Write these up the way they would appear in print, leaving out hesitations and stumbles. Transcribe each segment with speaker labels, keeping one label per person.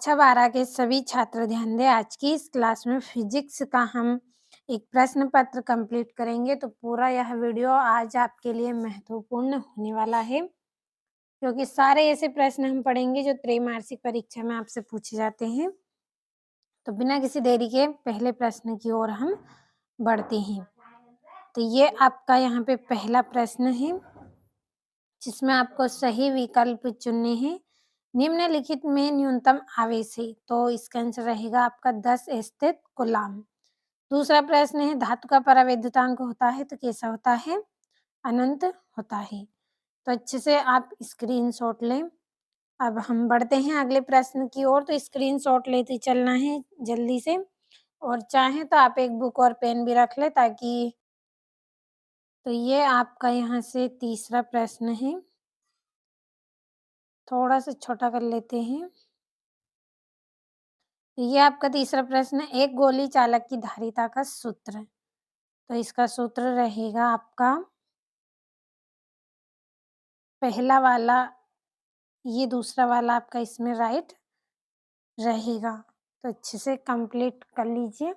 Speaker 1: कक्षा 12 के सभी छात्र ध्यान दें। आज की इस क्लास में फिजिक्स का हम एक प्रश्न पत्र कंप्लीट करेंगे। तो पूरा यह वीडियो आज आपके लिए महत्वपूर्ण होने वाला है, क्योंकि सारे ऐसे प्रश्न हम पढ़ेंगे जो त्रैमासिक परीक्षा में आपसे पूछे जाते हैं। तो बिना किसी देरी के पहले प्रश्न की ओर हम बढ़ते हैं। तो ये आपका यहाँ पे पहला प्रश्न है, जिसमें आपको सही विकल्प चुनने हैं। निम्नलिखित में न्यूनतम आवेश है, तो इसका आंसर रहेगा आपका 10 स्थित कूलाम। दूसरा प्रश्न है, धातु का परावैद्युतांक होता है तो कैसा होता है? अनंत होता है। तो अच्छे से आप स्क्रीनशॉट लें। अब हम बढ़ते हैं अगले प्रश्न की ओर। तो स्क्रीनशॉट लेते चलना है जल्दी से, और चाहें तो आप एक बुक और पेन भी रख लें ताकि। तो ये आपका यहाँ से तीसरा प्रश्न है, थोड़ा सा छोटा कर लेते हैं। ये आपका तीसरा प्रश्न है, एक गोली चालक की धारिता का सूत्र। तो इसका सूत्र रहेगा आपका पहला वाला, ये दूसरा वाला आपका इसमें राइट रहेगा। तो अच्छे से कंप्लीट कर लीजिए।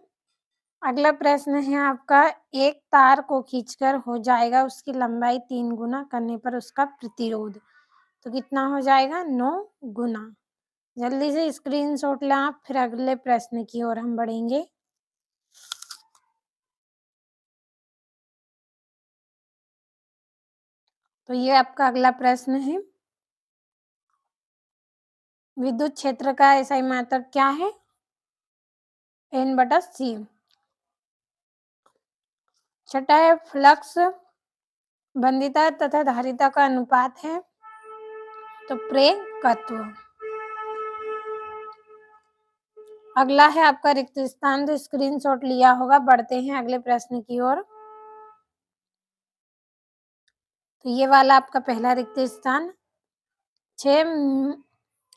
Speaker 1: अगला प्रश्न है आपका, एक तार को खींचकर हो जाएगा उसकी लंबाई 3 गुना करने पर उसका प्रतिरोध। तो कितना हो जाएगा? 9 गुना। जल्दी से स्क्रीनशॉट लें आप, फिर अगले प्रश्न की ओर हम बढ़ेंगे। तो ये आपका अगला प्रश्न है, विद्युत क्षेत्र का एसआई मात्रक क्या है? N/C। छठा है, फ्लक्स बंधिता तथा धारिता का अनुपात है, तो प्रेरकत्व। अगला है आपका रिक्त स्थान, तो स्क्रीनशॉट लिया होगा। बढ़ते हैं अगले प्रश्न की ओर। तो ये वाला आपका पहला रिक्त स्थान, 6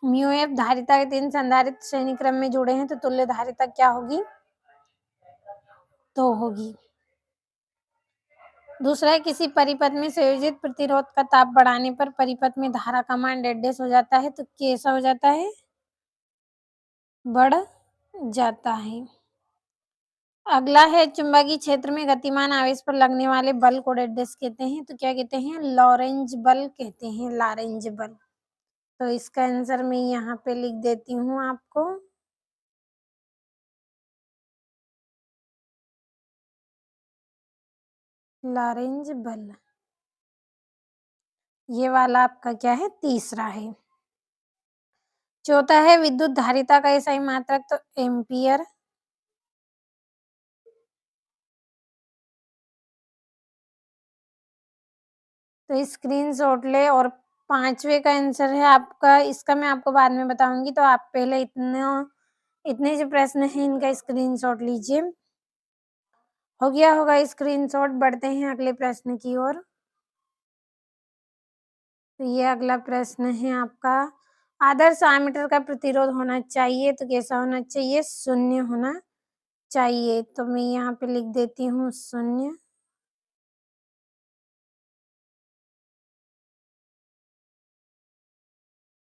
Speaker 1: म्यूएफ धारिता के 3 संधारित्र श्रेणी क्रम में जुड़े हैं, तो तुल्य धारिता क्या होगी? 2 होगी। दूसरा है, किसी परिपथ में संयोजित प्रतिरोध का ताप बढ़ाने पर परिपथ में धारा का मान डेडेस हो जाता है, तो कैसा हो जाता है? बढ़ जाता है। अगला है, चुंबकीय क्षेत्र में गतिमान आवेश पर लगने वाले बल को डेडेस कहते हैं, तो क्या कहते हैं? लॉरेंज बल कहते हैं, लॉरेंज बल। तो इसका आंसर मैं यहाँ पे लिख देती हूँ आपको। लॉरेंज बल। ये वाला आपका क्या है? तीसरा है। चौथा है, विद्युत धारिता का एसआई मात्रक, तो एम्पियर। तो स्क्रीनशॉट ले। और पांचवे का आंसर है आपका, इसका मैं आपको बाद में बताऊंगी, तो आप पहले इतने जो प्रश्न हैं इनका स्क्रीनशॉट लीजिए। हो गया होगा स्क्रीनशॉट। बढ़ते हैं अगले प्रश्न की ओर। तो ये अगला प्रश्न है आपका, आदर्श एमीटर का प्रतिरोध होना चाहिए, तो कैसा होना चाहिए? 0 होना चाहिए। तो मैं यहाँ पे लिख देती हूँ 0।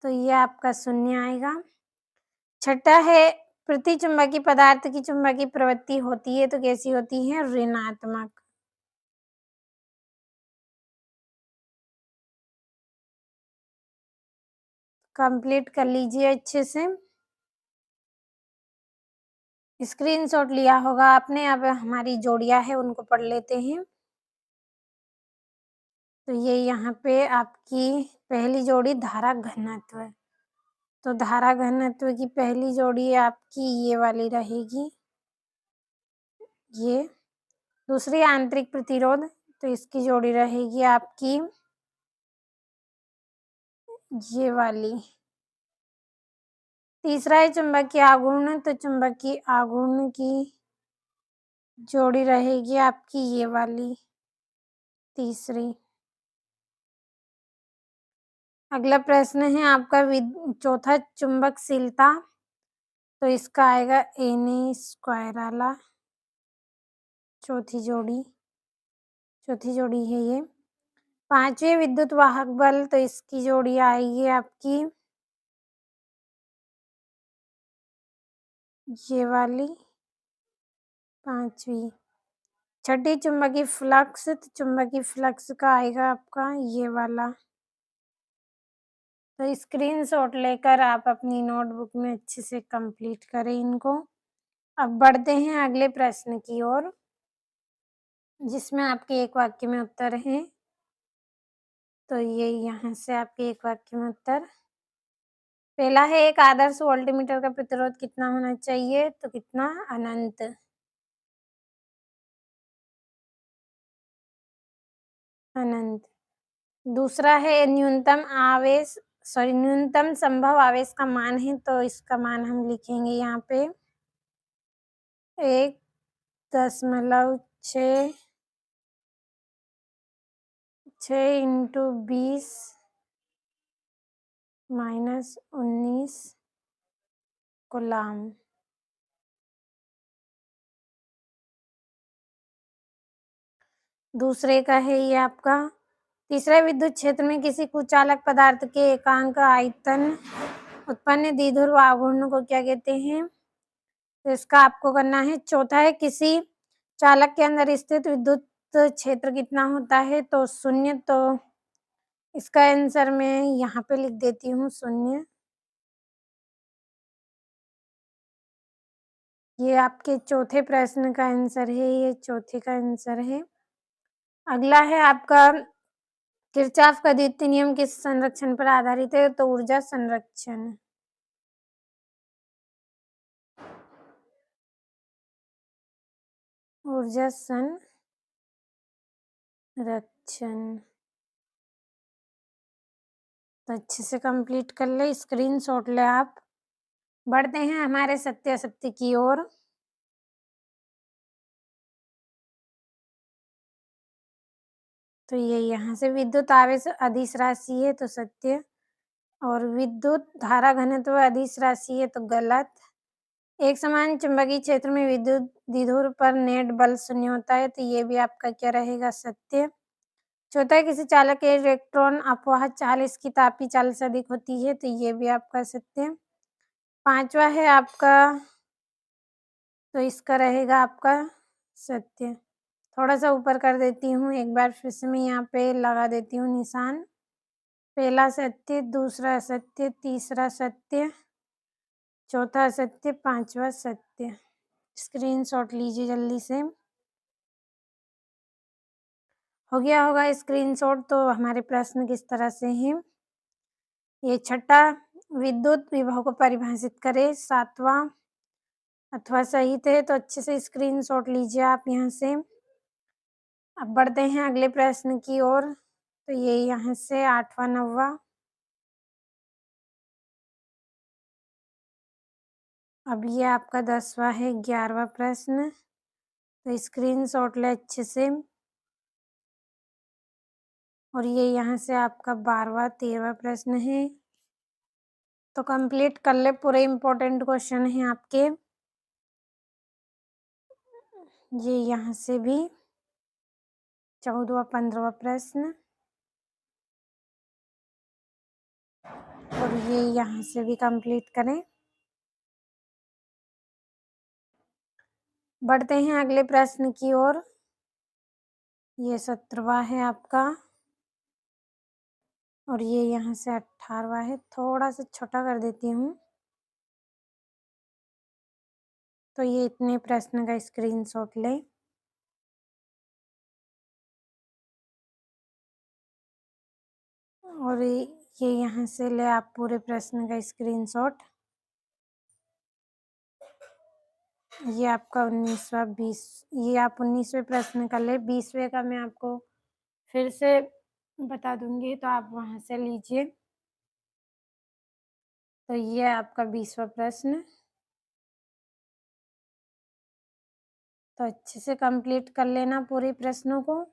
Speaker 1: तो ये आपका 0 आएगा। छठा है, प्रतिचुंबकीय पदार्थ की चुंबकीय प्रवृत्ति होती है, तो कैसी होती है? ऋणात्मक। कंप्लीट कर लीजिए अच्छे से। स्क्रीनशॉट लिया होगा आपने। अब हमारी जोड़ियां है उनको पढ़ लेते हैं। तो ये यहाँ पे आपकी पहली जोड़ी धारा घनत्व। तो धारा घनत्व की पहली जोड़ी आपकी ये वाली रहेगी, ये। दूसरी आंतरिक प्रतिरोध, तो इसकी जोड़ी रहेगी आपकी ये वाली। तीसरा है चुंबकीय आघूर्ण, तो चुंबकीय आघूर्ण की जोड़ी रहेगी आपकी ये वाली, तीसरी। अगला प्रश्न है आपका चौथा, चुंबकशीलता, तो इसका आएगा Na² वाला, चौथी जोड़ी है ये। पांचवी विद्युत वाहक बल, तो इसकी जोड़ी आएगी आपकी ये वाली 5वीं। छठी चुंबकीय फ्लक्स, तो चुंबकीय फ्लक्स का आएगा आपका ये वाला। तो स्क्रीनशॉट लेकर आप अपनी नोटबुक में अच्छे से कंप्लीट करें इनको। अब बढ़ते हैं अगले प्रश्न की ओर, जिसमें आपके एक वाक्य में उत्तर हैं। तो ये यहाँ से आपके एक वाक्य में उत्तर। पहला है, एक आदर्श वोल्टमीटर का प्रतिरोध कितना होना चाहिए? तो कितना? अनंत। अनंत। दूसरा है, न्यूनतम संभव आवेश का मान है, तो इसका मान हम लिखेंगे यहाँ पे 1.6 × 20 - 19 कूलाम। दूसरे का है ये आपका। तीसरा, विद्युत क्षेत्र में किसी कुचालक पदार्थ के एकांक आयतन उत्पन्न द्विध्रुव आघूर्ण को क्या कहते हैं? तो इसका आपको करना है। चौथा है, किसी चालक के अंदर स्थित विद्युत क्षेत्र कितना होता है? तो 0। तो इसका आंसर मैं यहाँ पे लिख देती हूँ 0। ये आपके चौथे प्रश्न का आंसर है, ये चौथे का आंसर है। अगला है आपका, किरचॉफ का द्वितीय नियम किस संरक्षण पर आधारित है? तो ऊर्जा संरक्षण। ऊर्जा संरक्षण। तो अच्छे से कंप्लीट कर ले, स्क्रीनशॉट ले आप। बढ़ते हैं हमारे सत्य असत्य की ओर। तो ये यहाँ से, विद्युत आवेश अदिश राशि है तो सत्य, और विद्युत धारा घनत्व अदिश राशि है तो गलत। एक समान चुंबकीय क्षेत्र में विद्युत द्विध्रुव पर नेट बल 0 होता है, तो ये भी आपका क्या रहेगा? सत्य। चौथा, किसी चालक के इलेक्ट्रॉन अपवाह चाल इसकी तापीय चाल से अधिक होती है, तो ये भी आपका सत्य। पांचवा है आपका, तो इसका रहेगा आपका सत्य। थोड़ा सा ऊपर कर देती हूँ, एक बार फिर से मैं यहाँ पे लगा देती हूँ निशान। पहला सत्य, दूसरा सत्य, तीसरा सत्य, चौथा सत्य, पांचवा सत्य। स्क्रीनशॉट लीजिए जल्दी से। हो गया होगा स्क्रीनशॉट। तो हमारे प्रश्न किस तरह से हैं? ये छठा, विद्युत विभव को परिभाषित करें, सातवां अथवा सहित है, तो अच्छे से स्क्रीनशॉट लीजिए आप यहाँ से। अब बढ़ते हैं अगले प्रश्न की ओर। तो ये यहाँ से 8वां 9वां। अब ये आपका 10वां है, 11वां प्रश्न। तो स्क्रीनशॉट ले अच्छे से। और ये यहाँ से आपका 12वां 13वां प्रश्न है। तो कंप्लीट कर ले, पूरे इम्पोर्टेंट क्वेश्चन हैं आपके। ये यहाँ से भी 14वां 15वां प्रश्न, और ये यहाँ से भी कंप्लीट करें। बढ़ते हैं अगले प्रश्न की ओर। ये 17वां है आपका, और ये यहाँ से 18वां है। थोड़ा सा छोटा कर देती हूँ। तो ये इतने प्रश्न का स्क्रीनशॉट ले। और ये यहाँ से ले आप पूरे प्रश्न का स्क्रीनशॉट। ये आपका 19वां 20, ये आप 19वें प्रश्न का ले। 20वें का मैं आपको फिर से बता दूंगी, तो आप वहां से लीजिए। तो ये आपका 20वां प्रश्न। तो अच्छे से कंप्लीट कर लेना पूरे प्रश्नों को।